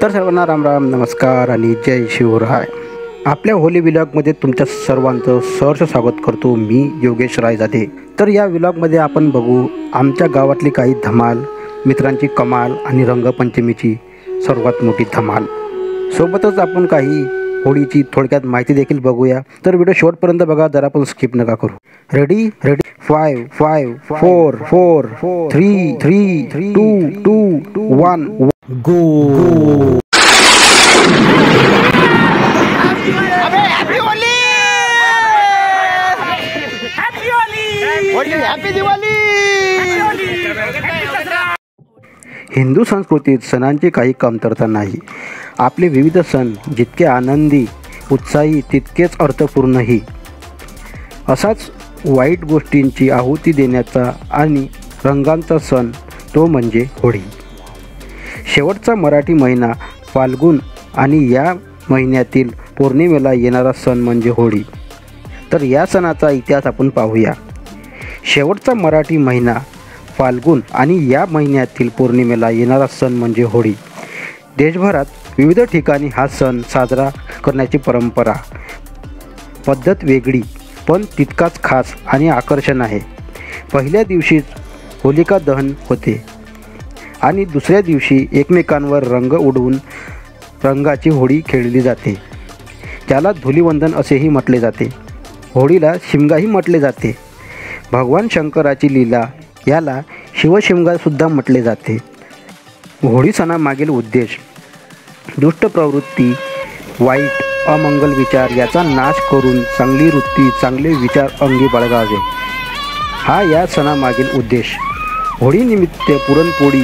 तर सर्वांना राम राम, नमस्कार आणि जय शिवराय. आपल्या होली व्लॉगमध्ये तुमच्या सर्वांचं सहर्ष स्वागत करतो मी योगेश रायजादे. तर या व्लॉगमध्ये आपण बघू आमच्या गावातली काही धमाल, मित्रांची कमाल आणि रंगपंचमीची सर्वात मोठी धमाल. सोबतच आपण काही होळीची थोडक्यात माहिती देखील बघूया. तर व्हिडिओ शेवटपर्यंत बघा, जरा पण स्किप नका करू. रेडी 5 4 4 3 3 2 1 गो. हिंदू संस्कृतीत सणांची काही कमतरता नाही. आपले विविध सण जितके आनंदी उत्साही तितकेच अर्थपूर्णही. असाच वाईट गोष्टींची आहुती देण्याचा आणि रंगांचा सण तो म्हणजे होळी. शेवटचा मराठी महिना फाल्गुन आणि या महिन्यातील पौर्णिमेला येणारा सण म्हणजे होळी. तर या सणाचा इतिहास आपण पाहूया. शेवटचा मराठी महिना फाल्गुन आणि या महिन्यातील पौर्णिमेला येणारा सण म्हणजे होळी. देशभरात विविध ठिकाणी हा सण साजरा करण्याची परंपरा पद्धत वेगळी पण तितकाच खास आणि आकर्षण आहे. पहिल्या दिवशीच होलिका दहन होते आणि दुसऱ्या दिवशी एकमेकांवर रंग उडवून रंगाची होळी खेळली जाते. त्याला धुलीवंदन असेही म्हटले जाते. होळीला शिमगाही म्हटले जाते. भगवान शंकराची लीला याला शिवशिमगासुद्धा म्हटले जाते. होळी सणामागील उद्देश दुष्ट प्रवृत्ती, वाईट अमंगल विचार याचा नाश करून चांगली वृत्ती, चांगले विचार अंगी बाळगावे, हा या सणामागील उद्देश. होळीनिमित्त पुरणपोळी,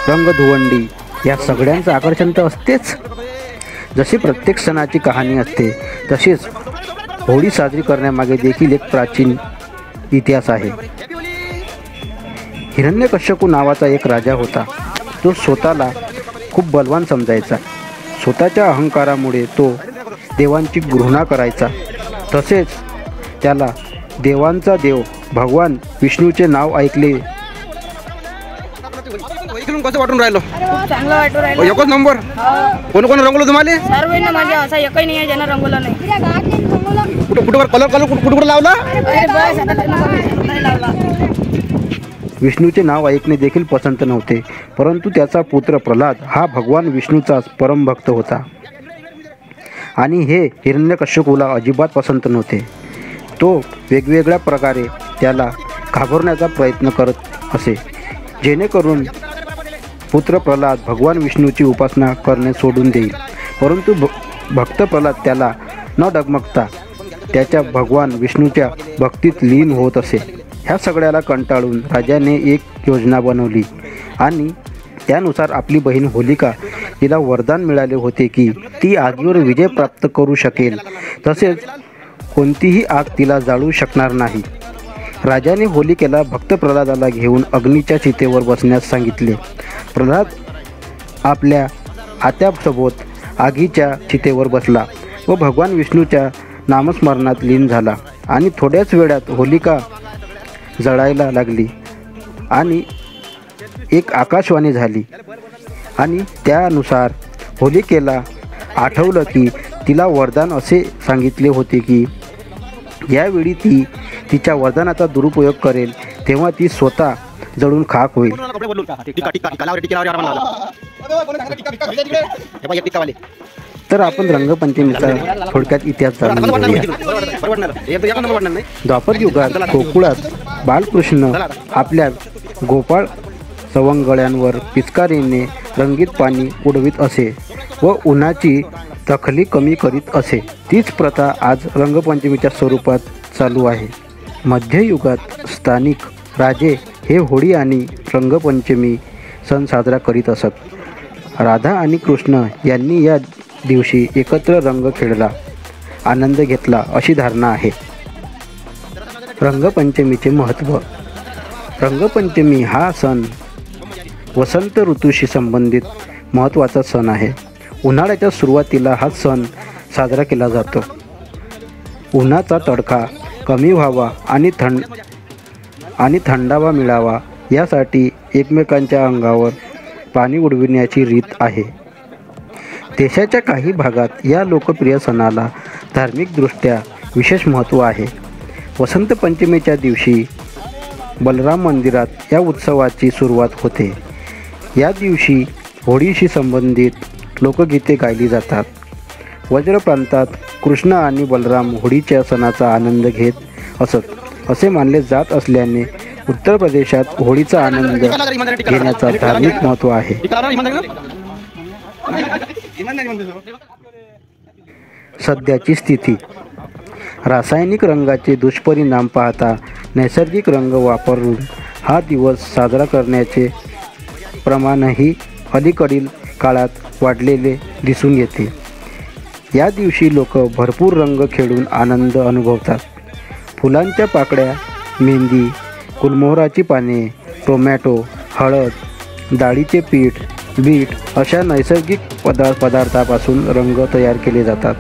रंगधुवंडी या सगळ्यांचं आकर्षण तर असतेच. जशी प्रत्येक सणाची कहाणी असते तसेच होळी साजरी करण्यामागे देखील एक प्राचीन इतिहास आहे. हिरण्यकश्यपू नावाचा एक राजा होता. तो स्वतःला खूप बलवान समजायचा. स्वतःच्या अहंकारामुळे तो देवांची घृणा करायचा. तसेच त्याला देवांचा देव भगवान विष्णूचे नाव ऐकले. कसं वाटून राहिलो? चांगलं वाटून राहिलं. एकच नंबर. कोण कोण रंगवलं तुम्हाला? सर्वांना माझ्या असा एकही नाही आहे ज्यानं रंगवलं नाही. कुठं कलर कुठं लावला? अरे बस आता नाही लावला. विष्णूचे नाव ऐकणे देखील पसंत नव्हते, परंतु त्याचा पुत्र प्रल्हाद हा भगवान विष्णूचाच परमभक्त होता आणि हे हिरण्यकश्यपूला अजिबात पसंत नव्हते. तो वेगवेगळ्या प्रकारे त्याला घाबरण्याचा प्रयत्न करत असे, जेणेकरून पुत्र प्रल्हाद भगवान विष्णूची उपासना करणे सोडून देईल. परंतु भक्त प्रल्हाद त्याला न डगमगता त्याच्या भगवान विष्णूच्या भक्तीत लीन होत असे. ह्या सगळ्याला कंटाळून राजाने एक योजना बनवली आणि त्यानुसार आपली बहीण होलिका तिला वरदान मिळाले होते की ती आगीवर विजय प्राप्त करू शकेल, तसेच कोणतीही आग तिला जाळू शकणार नाही. राजाने होलिकेला भक्त प्रल्हादाला घेऊन अग्नीच्या चितेवर बसण्यास सांगितले. प्रल्हाद आपल्या आत्यासोबत आगीच्या चितेवर बसला व भगवान विष्णूच्या नामस्मरणात लीन झाला आणि थोड्याच वेळात होलिका जळायला लागली आणि एक आकाशवाणी झाली आणि त्यानुसार होलिकेला आठवलं की तिला वरदान असे सांगितले होते की यावेळी ती तिच्या वरदानाचा दुरुपयोग करेल तेव्हा ती स्वतः जळून खाक होईल. तर आपण रंगपंचमीचा थोडक्यात इतिहास जाणून घेऊया. द्वापर युगात गोकुळात बालकृष्ण आपल्या गोपाळ सवंगड्यांवर पिचकारीने रंगीत पाणी उडवित असे व उन्हाची तखली कमी करीत असे. तीच प्रथा आज रंगपंचमीच्या स्वरूपात चालू आहे. मध्ययुगात स्थानिक राजे हे होळी आणि रंगपंचमी सण साजरा करीत असत. राधा आणि कृष्ण यांनी या दिवशी एकत्र रंग खेळला, आनंद घेतला अशी धारणा आहे. रंगपंचमीचे महत्त्व. रंगपंचमी हा सण वसंत ऋतूशी संबंधित महत्त्वाचा सण आहे. उन्हाळ्याच्या सुरुवातीला हा सण साजरा केला जातो. उन्हाचा तडका कमी व्हावा आणि थंडावा मिळावा यासाठी एकमेकांच्या अंगावर पाणी उडविण्याची रीत आहे. देशाच्या काही भागात या लोकप्रिय सणाला धार्मिकदृष्ट्या विशेष महत्त्व आहे. वसंत पंचमीच्या दिवशी बलराम मंदिरात या उत्सवाची सुरुवात होते. या दिवशी होळीशी संबंधित लोकगीते गायली जातात. व्रज प्रांतात कृष्ण आणि बलराम होळीच्या सणाचा आनंद घेत असत असे मानले जात असल्याने उत्तर प्रदेशात होळीचा आनंद घेण्याचा धार्मिक महत्त्व आहे. सध्याची स्थिती. रासायनिक रंगाचे दुष्परिणाम पाहता नैसर्गिक रंग वापरून हा दिवस साजरा करण्याचे प्रमाणही अलीकडील काळात वाढलेले दिसून येते. या दिवशी लोक भरपूर रंग खेळून आनंद अनुभवतात. फुलांच्या पाकळ्या, मेहंदी, गुलमोहराची पाने, टोमॅटो, हळद, डाळीचे पीठ, बीट अशा नैसर्गिक पदार्थापासून रंग तयार केले जातात.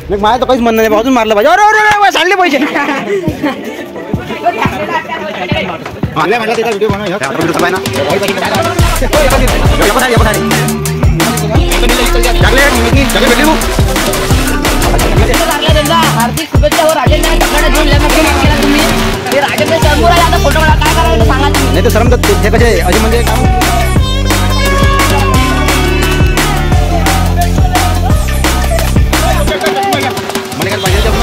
नाही माझं तर काहीच म्हणणं नाही अजून मारलं पाहिजे. अरे अरे अरे सांडले पैसे मारले म्हटलं त्याचा व्हिडिओ बनव हार्दिक शुभेच्छा हो राजेंद्र सगळं घेऊन केला तुम्ही ते राजेंद्र समोर आला आता फोटो काढा काय करायचं सांगा तुम्ही. नाही तर सरम तर ते कसे असे म्हणजे मला काय पाहिजे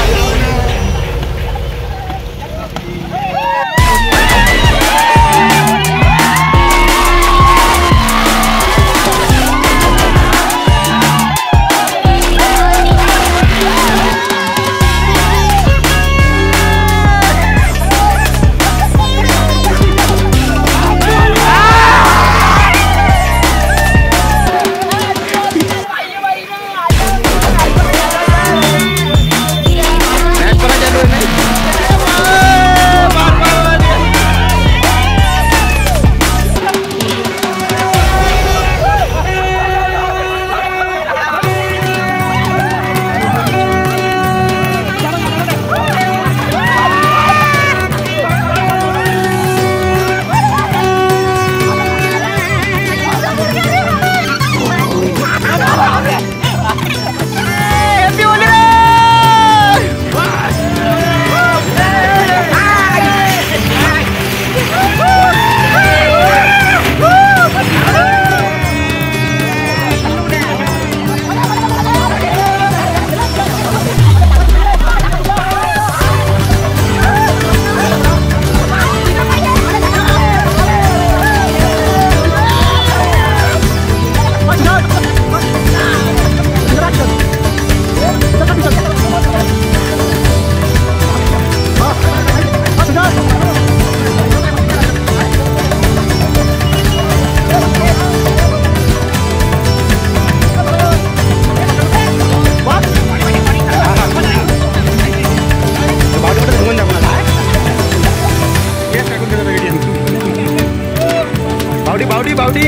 बावडी बावडी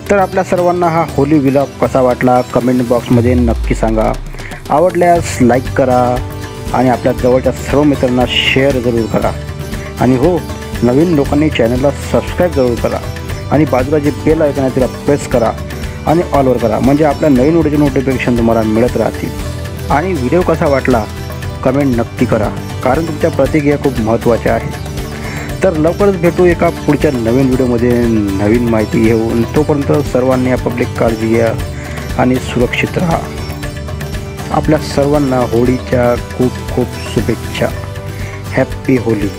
तर आपल्या सर्वांना हा होली व्लॉग कसा वाटला कमेंट बॉक्समध्ये नक्की सांगा. आवडल्यास लाईक करा आणि आपल्या जवळच्या सर्व मित्रांना शेअर जरूर करा. आणि हो, नवीन लोकांनी चॅनलला सबस्क्राईब जरूर करा आणि बाजूला जे बेल आयकॉन आहे त्याला प्रेस करा आणि ऑलवर करा, म्हणजे आपल्या नवीन व्हिडिओचे नोटिफिकेशन तुम्हाला मिळत राहतील. आणि व्हिडिओ कसा वाटला कमेंट नक्की करा, कारण तुमच्या प्रतिक्रिया खूप महत्त्वाच्या आहेत. तर लवकरच भेटू एका पुढच्या नवीन व्हिडिओमध्ये नवीन माहिती घेऊन. तोपर्यंत सर्वांनी आपापली काळजी घ्या आणि सुरक्षित राहा. आपल्या सर्वांना होळीच्या खूप खूप शुभेच्छा. Happy Holy.